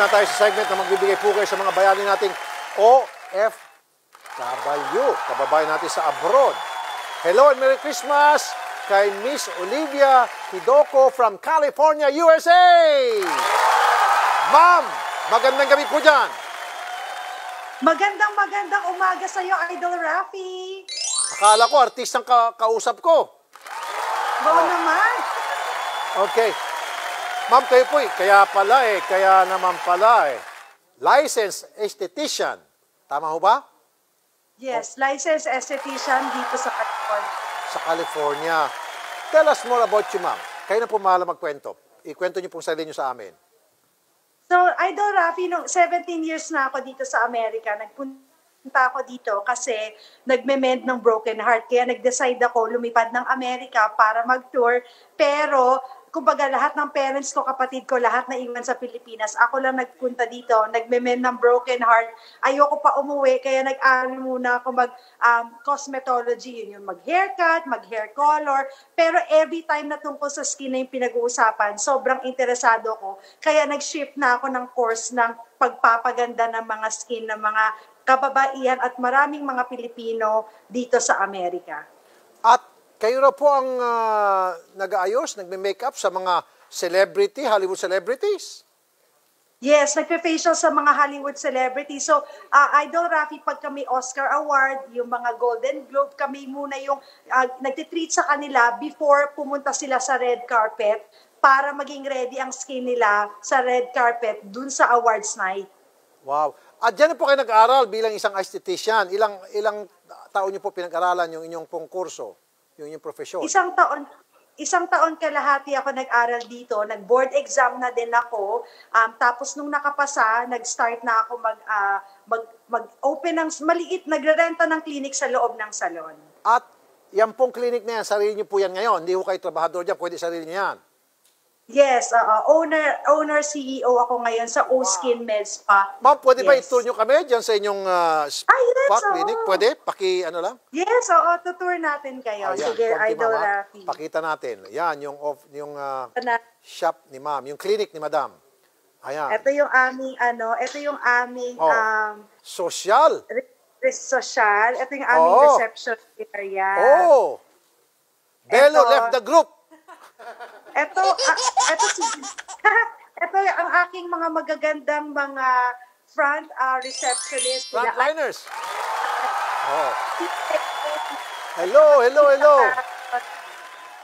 na tayo sa segment na magbibigay po kayo sa mga bayani nating OFW, kababayan natin sa abroad. Hello and Merry Christmas kay Miss Olivia Hidoko from California, USA! Ma'am, magandang gabi po dyan. Magandang umaga sa iyo, Idol Rafi. Akala ko, artistang kausap ko. Oo naman. Okay. Ma'am, kayo po kaya naman pala licensed esthetician. Tama ho ba? Yes, licensed esthetician dito sa California. Sa California. Tell us more about you, ma'am. Kayo na po mahala magkwento. Ikwento niyo pong sarili niyo sa amin. So, Idol Rafi, nung 17 years na ako dito sa Amerika, nagpunta ako dito kasi nagme-mend ng broken heart. Kaya nag-decide ako lumipad ng Amerika para mag-tour. Pero, kumbaga lahat ng parents ko, kapatid ko, lahat na iwan sa Pilipinas. Ako lang nagpunta dito, nagme-mend ng broken heart. Ayoko pa umuwi, kaya nag-aral muna ako mag-cosmetology. Yun yung mag-haircut, mag-hair color. Pero every time na tungkol sa skin na yung pinag-uusapan, sobrang interesado ko. Kaya nag-shift na ako ng course ng pagpapaganda ng mga skin ng mga kababaihan at maraming mga Pilipino dito sa Amerika. At kayo na po ang nag-aayos, nagme-makeup sa mga celebrity, Hollywood celebrities? Yes, nagpe-facial sa mga Hollywood celebrities. So, Idol Rafi, pag kami Oscar Award, yung mga Golden Globe, kami muna yung nagtitreat sa kanila before pumunta sila sa red carpet para maging ready ang skin nila sa red carpet dun sa awards night. Wow. At dyan po kayo nag-aral bilang isang esthetician. Ilang taon niyo po pinag-aralan yung inyong pong kurso? Yung profesyon? Isang taon kalahati ako nag-aral dito. Nag-board exam na din ako. Tapos nung nakapasa, nag-start na ako mag-open ng maliit, nagre-renta ng clinic sa loob ng salon. At yan pong clinic na yan, sarili niyo po yan ngayon. Hindi ko kayo trabahador dyan, pwede sarili niyo yan. Yes, owner, CEO ako ngayon sa O-Skin Med Spa. Ma'am, pwede ba i-tour nyo kami dyan sa inyong spa clinic? Pwede? Ano lang? Yes, tutour natin kayo. Ayan, sige, Idol Rafi. Pakita natin. Yan, yung shop ni ma'am, yung clinic ni madam. Ayan. Ito yung aming, social. Social. Ito yung aming reception area. Oh! Bello left the group. Ito ang aking mga magagandang mga front receptionist. Frontliners. Oh. Hello.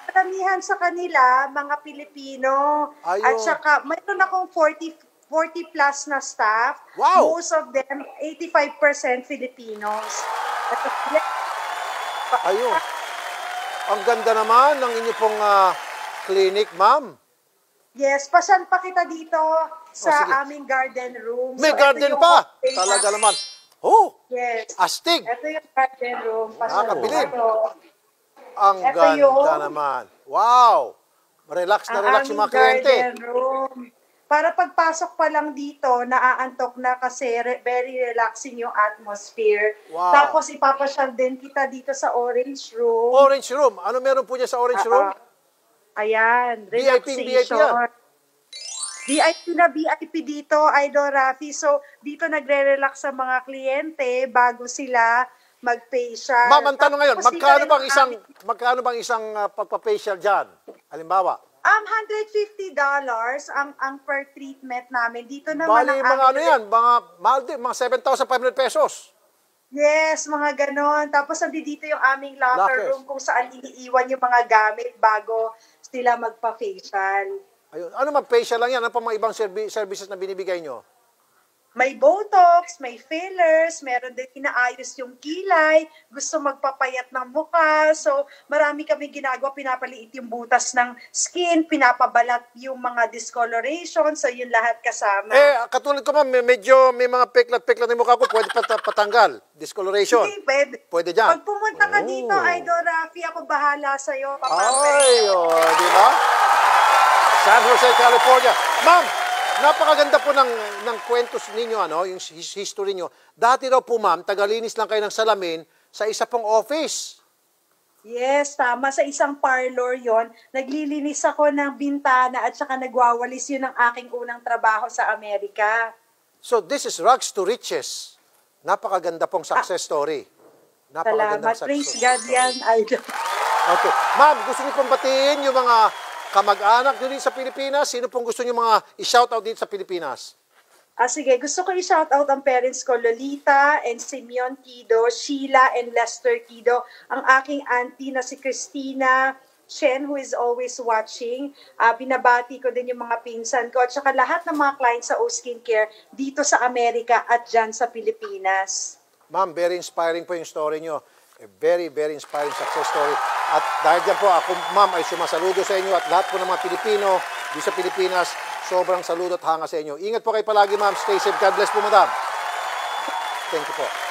Karamihan sa kanila, mga Pilipino. Ayun. At saka, mayroon akong 40 plus na staff. Wow! Most of them, 85% Filipinos. Ayun. Ang ganda naman ng inyo pong clinic, ma'am. Yes, pasan pa kita dito sa aming garden room. May garden pa! Talaga naman. Oh! Yes. Astig! Ito yung garden room. Nakakabilib. Ang ganda naman. Wow! Relax na relax yung mga kliyente. Garden room. Para pagpasok pa lang dito, naaantok na kasi very relaxing yung atmosphere. Wow. Tapos ipapasyal din kita dito sa orange room. Orange room? Ano meron po niya sa orange room? Ayan, relaxation. VIP yan. VIP na VIP dito, Idol Rafi. So, dito nagre-relax sa mga kliyente bago sila mag-facial. Ma'am, ang tanong ngayon, magkano bang isang pagpa-facial dyan? Halimbawa? $150 ang per treatment namin. Dito naman bali, mga ano yan, mga 7,500 pesos. Yes, mga ganon. Tapos dito yung aming locker room kung saan iniiwan yung mga gamit bago sila magpa-facial. Ayun. Ano mag-facial lang yan? Ano pa mga ibang services na binibigay nyo? May Botox, may fillers, meron din inaayos yung kilay, gusto magpapayat ng mukha. So, marami kami ginagawa, pinapaliit yung butas ng skin, pinapabalat yung mga discoloration. So, yun lahat kasama. Katulad ko ma'am, medyo may mga peklat-peklat ng mukha ko, pwede patanggal. Discoloration. Hindi, pwede. Pwede dyan. Pag pumunta ka dito, Idol Rafi, ako bahala sa'yo. Di ba? San Jose, California. Ma'am, napakaganda po ng kwentos ninyo, yung history nyo. Dati raw po, ma'am, tagalinis lang kayo ng salamin sa isa pong office. Yes, tama. Sa isang parlor yon, naglilinis ako ng bintana at saka nagwawalis yun ang aking unang trabaho sa Amerika. So this is rags to riches. Napakaganda pong success story. Napakagandang Salamat. Praise God yan, Idol. Okay. Ma'am, gusto niyo pong batiin yung mga kamag-anak niyo din sa Pilipinas? Sino pong gusto niyo mga i-shoutout din sa Pilipinas? Sige, gusto ko i-shoutout ang parents ko, Lolita and Simeon Kido, Sheila and Lester Kido, ang aking auntie na si Christina Shen, who is always watching. Binabati ko din yung mga pinsan ko at saka lahat ng mga clients sa O Skincare dito sa Amerika at dyan sa Pilipinas. Ma'am, very inspiring po yung story niyo. A very, very inspiring success story. At dahil dyan po, ako, ma'am, ay sumasaludo sa inyo at lahat po ng mga Pilipino di sa Pilipinas, sobrang saludo at hanga sa inyo. Ingat po kayo palagi, ma'am. Stay safe. God bless po, madam. Thank you po.